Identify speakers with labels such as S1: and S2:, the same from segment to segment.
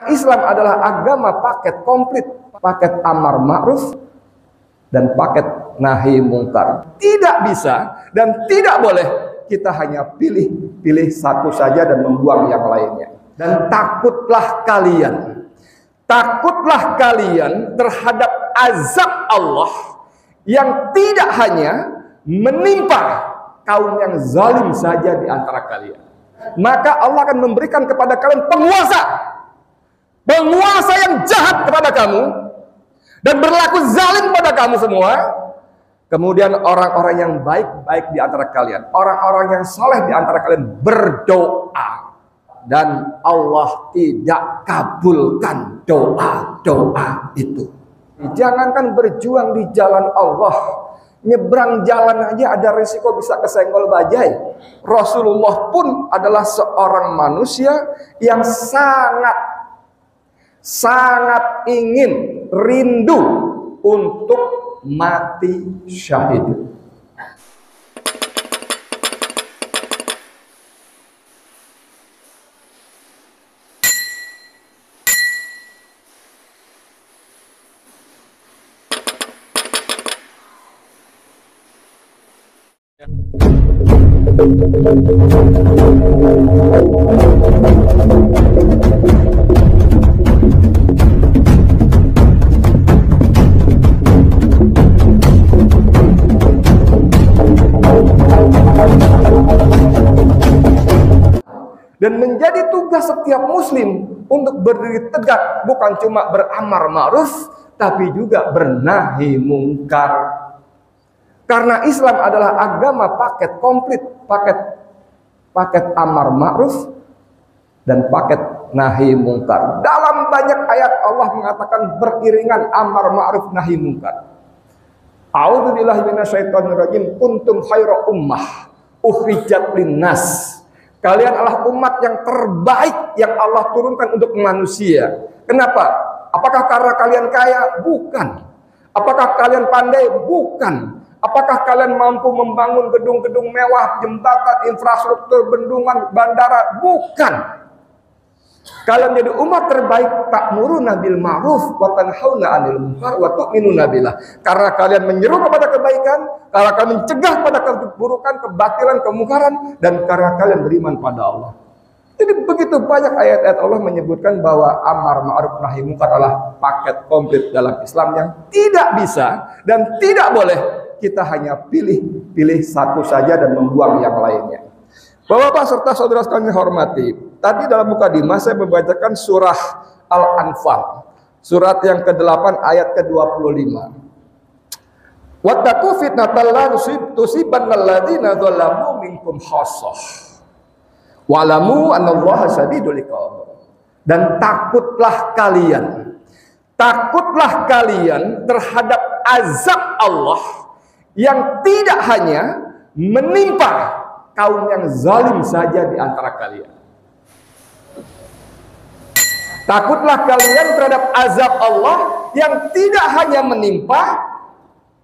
S1: Islam adalah agama paket komplit, paket amar ma'ruf dan paket nahi mungkar. Tidak bisa dan tidak boleh kita hanya pilih satu saja dan membuang yang lainnya. Dan takutlah kalian terhadap azab Allah yang tidak hanya menimpa kaum yang zalim saja di antara kalian. Maka Allah akan memberikan kepada kalian penguasa yang jahat kepada kamu dan berlaku zalim pada kamu semua. Kemudian orang-orang yang baik-baik di antara kalian, orang-orang yang saleh di antara kalian berdoa dan Allah tidak kabulkan doa-doa itu. Jangankan berjuang di jalan Allah, nyebrang jalan aja ada risiko bisa kesenggol bajai. Rasulullah pun adalah seorang manusia yang sangat ingin, rindu untuk mati syahid. Dan menjadi tugas setiap muslim untuk berdiri tegak, bukan cuma beramar ma'ruf, tapi juga bernahi mungkar. Karena Islam adalah agama paket komplit, paket amar ma'ruf dan paket nahi mungkar. Dalam banyak ayat Allah mengatakan beriringan amar ma'ruf nahi mungkar. A'udzubillahi minasyaitonirrajim. Kuntum khaira ummah ukhrijat linnas. Kalian adalah umat yang terbaik yang Allah turunkan untuk manusia. Kenapa? Apakah karena kalian kaya? Bukan. Apakah kalian pandai? Bukan. Apakah kalian mampu membangun gedung-gedung mewah, jembatan, infrastruktur, bendungan, bandara? Bukan. Kalian jadi umat terbaik, ta'muruna bil ma'ruf wa tanhauna 'anil munkar wa tu'minuna billah. Karena kalian menyeru kepada kebaikan, karena kalian mencegah pada keburukan, kebatilan, kemungkaran, dan karena kalian beriman pada Allah. Jadi begitu banyak ayat-ayat Allah menyebutkan bahwa amar ma'ruf nahi munkar adalah paket komplit dalam Islam yang tidak bisa dan tidak boleh kita hanya pilih satu saja dan membuang yang lainnya. Bapak-bapak serta saudara sekalian hormati, tadi dalam mukadimah saya membacakan surah Al-Anfal, surat yang ke-8 ayat ke-25. Wattaqu fitnatan la tusibannal ladzina dzalamu minkum khassah. Wa'lamu annallaha syadidul iqab. Dan takutlah kalian terhadap azab Allah yang tidak hanya menimpa kaum yang zalim saja di antara kalian. Takutlah kalian terhadap azab Allah yang tidak hanya menimpa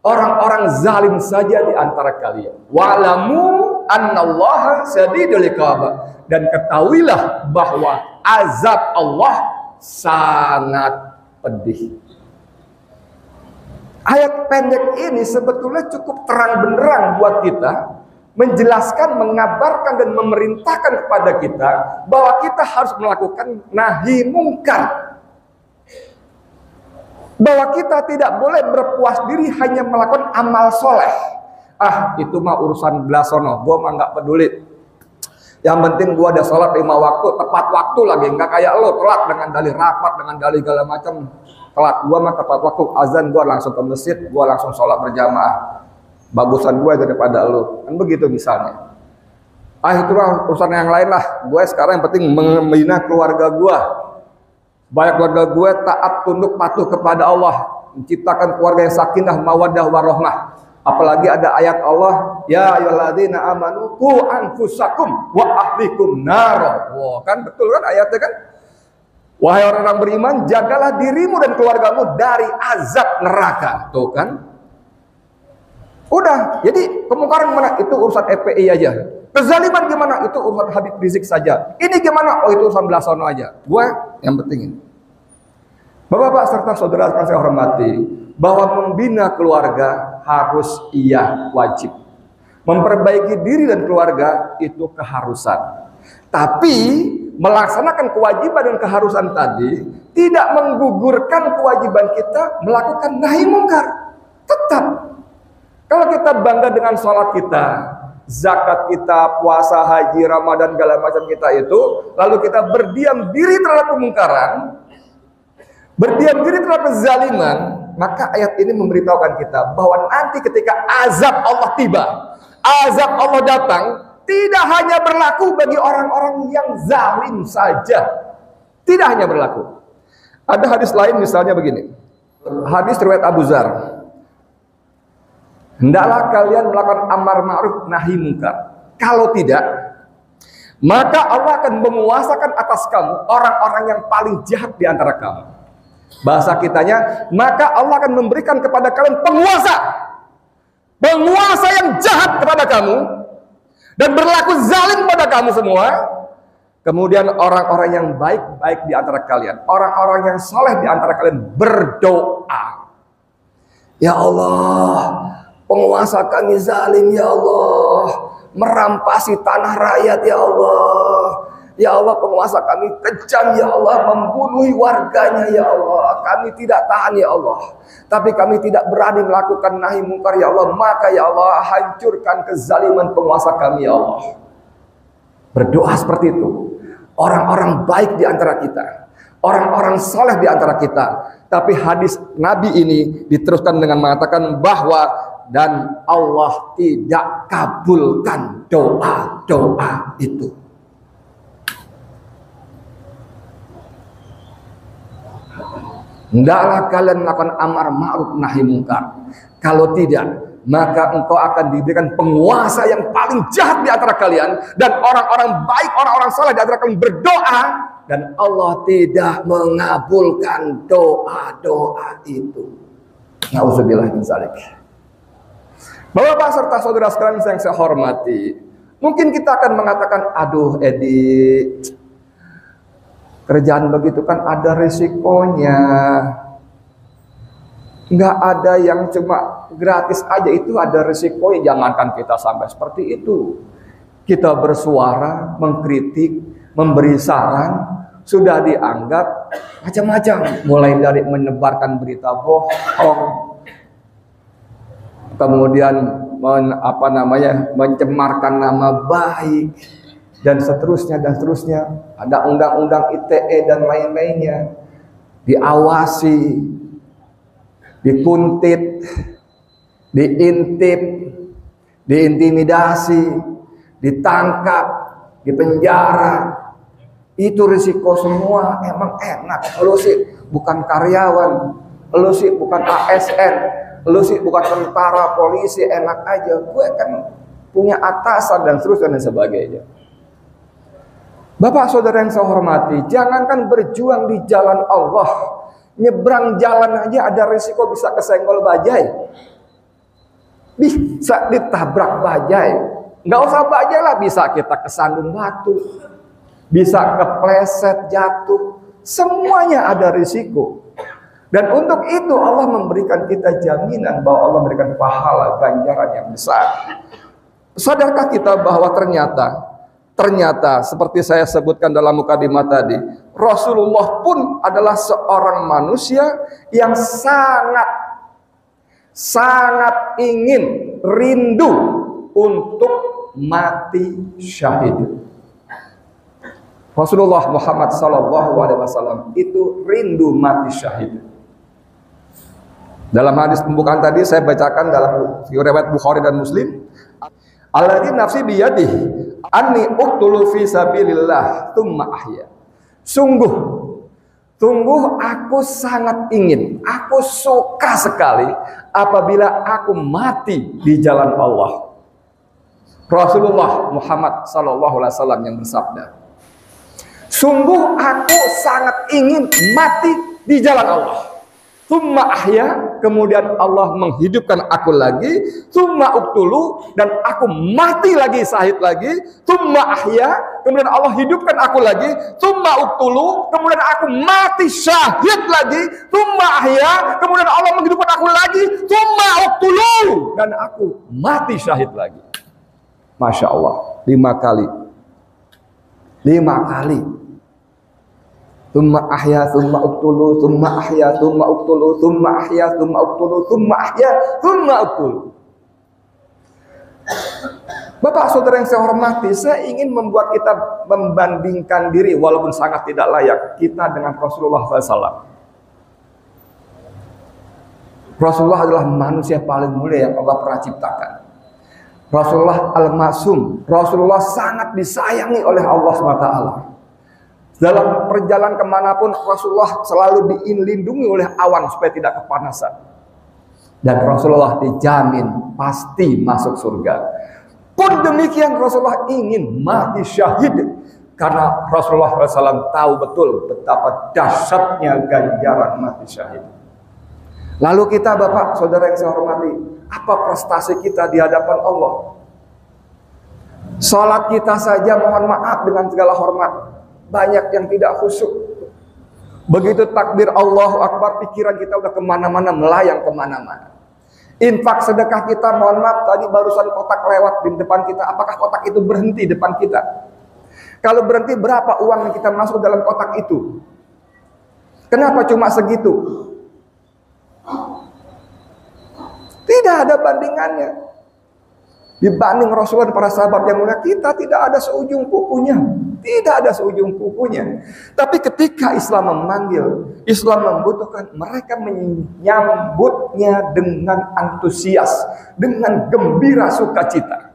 S1: orang-orang zalim saja di antara kalian. Wa'lamu annallaha syadidul iqab. Dan ketahuilah bahwa azab Allah sangat pedih. Ayat pendek ini sebetulnya cukup terang benderang buat kita, menjelaskan, mengabarkan dan memerintahkan kepada kita bahwa kita harus melakukan nahi mungkar. Bahwa kita tidak boleh berpuas diri hanya melakukan amal soleh. Itu mah urusan belasono, gua mah nggak peduli. Yang penting gua ada sholat 5 waktu, tepat waktu lagi, nggak kayak lo telat dengan dalih rapat, dengan dalih segala macam. Telat, gua mah tepat waktu, azan gua langsung ke masjid, gua langsung sholat berjamaah. Bagusan gue daripada lo, kan begitu misalnya. Itu mah urusan yang lain lah. Gue sekarang yang penting membina keluarga gue. Banyak keluarga gue taat, tunduk, patuh kepada Allah, menciptakan keluarga yang sakinah, mawaddah, warahmah. Apalagi ada ayat Allah, ya ayyuhalladzina amanu qu anfusakum wa ahlikum nar. Wah, kan betul kan ayatnya kan? Wahai orang-orang beriman, jagalah dirimu dan keluargamu dari azab neraka. Tuh kan? Udah, jadi kemungkaran mana? Itu urusan FPI aja. Kezaliman gimana? Itu urusan Habib Rizik saja. Ini gimana? Oh, itu urusan Belasono aja. Gue yang penting ini. Bapak-bapak serta saudara yang saya hormati, bahwa membina keluarga harus wajib. Memperbaiki diri dan keluarga itu keharusan. Tapi melaksanakan kewajiban dan keharusan tadi tidak menggugurkan kewajiban kita melakukan nahi mungkar. Tetap. Kalau kita bangga dengan sholat kita, zakat kita, puasa, haji, Ramadan, segala macam kita itu, lalu kita berdiam diri terhadap kemungkaran, berdiam diri terhadap kezaliman, maka ayat ini memberitahukan kita bahwa nanti ketika azab Allah tiba, azab Allah datang, tidak hanya berlaku bagi orang-orang yang zalim saja. Tidak hanya berlaku. Ada hadis lain misalnya begini. Hadis riwayat Abu Dzar. Hendaklah kalian melakukan amar ma'ruf nahi munkar. Kalau tidak, maka Allah akan menguasakan atas kamu orang-orang yang paling jahat di antara kamu. Bahasa kitanya, maka Allah akan memberikan kepada kalian penguasa. Penguasa yang jahat kepada kamu dan berlaku zalim pada kamu semua. Kemudian orang-orang yang baik-baik di antara kalian, orang-orang yang soleh di antara kalian berdoa. Ya Allah, penguasa kami zalim ya Allah, merampasi tanah rakyat ya Allah. Ya Allah, penguasa kami kejam ya Allah, membunuhi warganya ya Allah. Kami tidak tahan ya Allah, tapi kami tidak berani melakukan nahi mungkar ya Allah. Maka ya Allah, hancurkan kezaliman penguasa kami ya Allah. Berdoa seperti itu. Orang-orang baik di antara kita, orang-orang soleh di antara kita. Tapi hadis Nabi ini diteruskan dengan mengatakan bahwa dan Allah tidak kabulkan doa-doa itu. Hendaklah kalian melakukan amar ma'ruf nahi mungkar. Kalau tidak, maka engkau akan diberikan penguasa yang paling jahat di antara kalian, dan orang-orang baik, orang-orang saleh di antara kalian berdoa, dan Allah tidak mengabulkan doa-doa itu. Nauzubillah min dzalik. Bapak-bapak serta saudara sekalian yang saya hormati, mungkin kita akan mengatakan, aduh Edi, kerjaan begitu kan ada risikonya. Nggak ada yang cuma gratis aja, itu ada risikonya. Jangankan kita sampai seperti itu. Kita bersuara, mengkritik, memberi saran, sudah dianggap macam-macam. Mulai dari menyebarkan berita bohong, kemudian mencemarkan nama baik, dan seterusnya dan seterusnya. Ada undang-undang ITE dan lain-lainnya. Diawasi, dikuntit, diintip, diintimidasi, ditangkap, dipenjara. Itu risiko semua. Emang enak. Lu sih bukan karyawan, lu sih bukan ASN, lu sih bukan tentara, polisi, enak aja. Gue kan punya atasan dan seterusnya dan sebagainya. Bapak saudara yang saya hormati, jangankan berjuang di jalan Allah, nyebrang jalan aja ada risiko bisa kesenggol bajai, bisa ditabrak bajai. Nggak usah bajai lah, bisa kita kesandung batu, bisa kepleset jatuh, semuanya ada risiko. Dan untuk itu Allah memberikan kita jaminan bahwa Allah memberikan pahala ganjaran yang besar. Sadarkah kita bahwa ternyata seperti saya sebutkan dalam mukadimah tadi, Rasulullah pun adalah seorang manusia yang sangat ingin, rindu untuk mati syahid. Rasulullah Muhammad SAW itu rindu mati syahid. Dalam hadis pembukaan tadi saya bacakan dalam riwayat Bukhari dan Muslim, alladzi nafsi biyadihi anni uqtulu fi sabilillah tsumma ahya. Sungguh aku sangat ingin, aku suka sekali apabila aku mati di jalan Allah. Rasulullah Muhammad SAW yang bersabda, sungguh aku sangat ingin mati di jalan Allah. Tsumma ahya, kemudian Allah menghidupkan aku lagi, tsumma uqtulu, dan aku mati lagi, syahid lagi, tsumma ahya, kemudian Allah hidupkan aku lagi, tsumma uqtulu, kemudian aku mati syahid lagi, tsumma ahya, kemudian Allah menghidupkan aku lagi, tsumma uqtulu, dan aku mati syahid lagi. Masya Allah, 5 kali. 5 kali. Tsumma ahya, tsumma uqtulu, tsumma ahya, tsumma uqtulu, tsumma ahya, tsumma uqtulu, tsumma ahya, tsumma uqtulu. Bapak saudara yang saya hormati, saya ingin membuat kita membandingkan diri, walaupun sangat tidak layak, kita dengan Rasulullah SAW. Rasulullah adalah manusia paling mulia yang Allah pernah ciptakan. Rasulullah al-Masum, Rasulullah sangat disayangi oleh Allah SWT. Dalam perjalanan kemanapun Rasulullah selalu dilindungi oleh awan supaya tidak kepanasan. Dan Rasulullah dijamin pasti masuk surga. Pun demikian Rasulullah ingin mati syahid. Karena Rasulullah SAW tahu betul betapa dahsyatnya ganjaran mati syahid. Lalu kita Bapak, Saudara yang saya hormati, apa prestasi kita di hadapan Allah? Salat kita saja mohon maaf dengan segala hormat, banyak yang tidak khusyuk. Begitu takbir Allahu Akbar, pikiran kita udah kemana-mana, melayang kemana-mana. Infak sedekah kita, mohon maaf, tadi barusan kotak lewat di depan kita. Apakah kotak itu berhenti depan kita? Kalau berhenti, berapa uang yang kita masuk dalam kotak itu? Kenapa cuma segitu? Tidak ada bandingannya. Dibanding Rasulullah dan para sahabat yang mulia, kita tidak ada seujung kukunya. Tidak ada seujung kukunya. Tapi ketika Islam memanggil, Islam membutuhkan, mereka menyambutnya dengan antusias, dengan gembira sukacita.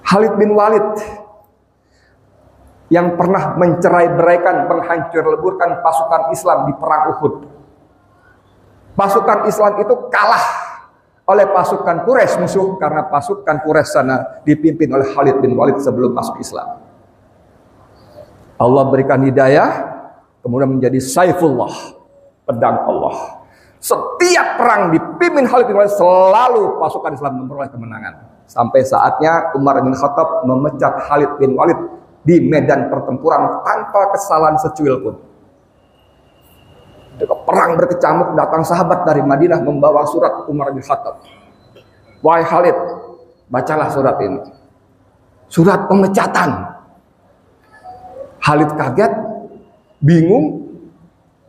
S1: Khalid bin Walid yang pernah mencerai-beraikan, menghancur leburkan pasukan Islam di perang Uhud. Pasukan Islam itu kalah oleh pasukan Quraisy, musuh, karena pasukan Quraisy sana dipimpin oleh Khalid bin Walid sebelum masuk Islam. Allah berikan hidayah, kemudian menjadi Saifullah, pedang Allah. Setiap perang dipimpin Khalid bin Walid, selalu pasukan Islam memperoleh kemenangan. Sampai saatnya Umar bin Khattab memecat Khalid bin Walid di medan pertempuran tanpa kesalahan secuil pun. Perang berkecamuk, datang sahabat dari Madinah membawa surat Umar bin Khattab. Wahai Khalid, bacalah surat ini. Surat pemecatan. Khalid kaget, bingung,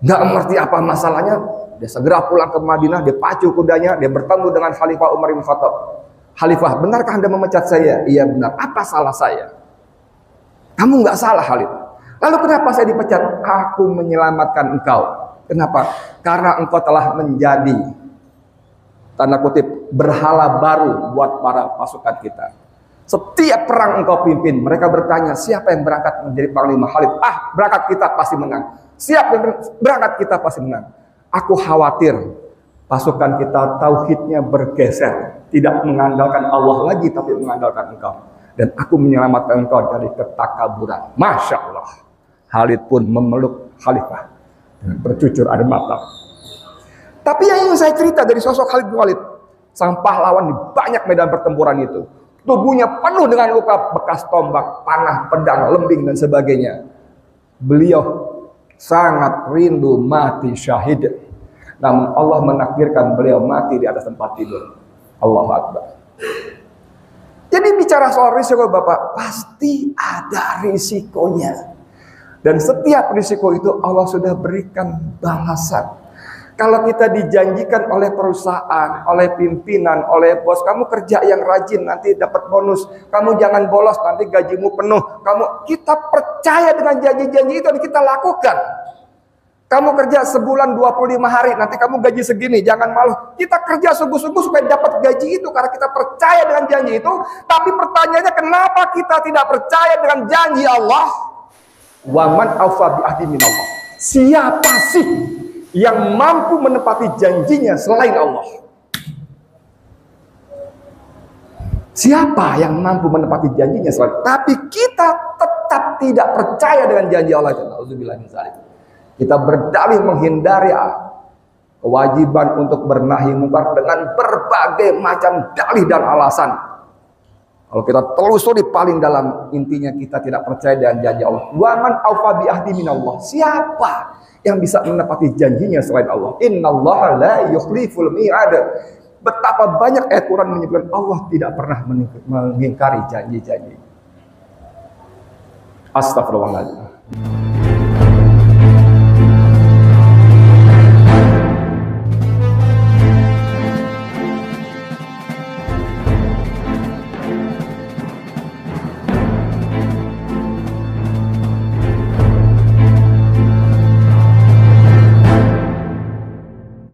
S1: nggak mengerti apa masalahnya. Dia segera pulang ke Madinah, dia pacu kudanya, dia bertemu dengan Khalifah Umar bin Khattab. Khalifah, benarkah Anda memecat saya? Iya benar. Apa salah saya? Kamu nggak salah, Khalid. Lalu kenapa saya dipecat? Aku menyelamatkan engkau. Kenapa? Karena engkau telah menjadi, tanda kutip, berhala baru buat para pasukan kita. Setiap perang engkau pimpin, mereka bertanya, siapa yang berangkat menjadi panglima? Khalid, berangkat kita pasti menang. Siapa yang berangkat kita pasti menang. Aku khawatir pasukan kita tauhidnya bergeser, tidak mengandalkan Allah lagi, tapi mengandalkan engkau. Dan aku menyelamatkan engkau dari ketakaburan. Masya Allah. Khalid pun memeluk Khalifah, bercucur air mata. Tapi yang ingin saya cerita dari sosok Khalid bin Walid, sang pahlawan di banyak medan pertempuran itu, tubuhnya penuh dengan luka bekas tombak, panah, pedang, lembing dan sebagainya. Beliau sangat rindu mati syahid. Namun Allah menakdirkan beliau mati di atas tempat tidur. Allahu Akbar. Jadi bicara soal risiko Bapak, pasti ada risikonya. Dan setiap risiko itu Allah sudah berikan balasan. Kalau kita dijanjikan oleh perusahaan, oleh pimpinan, oleh bos, kamu kerja yang rajin nanti dapat bonus, kamu jangan bolos nanti gajimu penuh. Kita percaya dengan janji-janji itu dan kita lakukan. Kamu kerja sebulan 25 hari, nanti kamu gaji segini, jangan malu. Kita kerja sungguh-sungguh supaya dapat gaji itu karena kita percaya dengan janji itu. Tapi pertanyaannya, kenapa kita tidak percaya dengan janji Allah? Waman awfa bi ahdi minallah. Siapa sih yang mampu menepati janjinya selain Allah? Siapa yang mampu menepati janjinya selain? Tapi kita tetap tidak percaya dengan janji Allah. Alhamdulillah. Kita berdalih menghindari kewajiban untuk bernahi mungkar dengan berbagai macam dalih dan alasan. Kalau kita telusuri paling dalam, intinya kita tidak percaya dengan janji Allah. Wa man aufa bi ahdi minallah. Siapa yang bisa menepati janjinya selain Allah? Innallaha la yukhliful mi'ad. Betapa banyak ayat Quran menyebutkan Allah tidak pernah mengingkari janji-janji. Astagfirullahaladzim.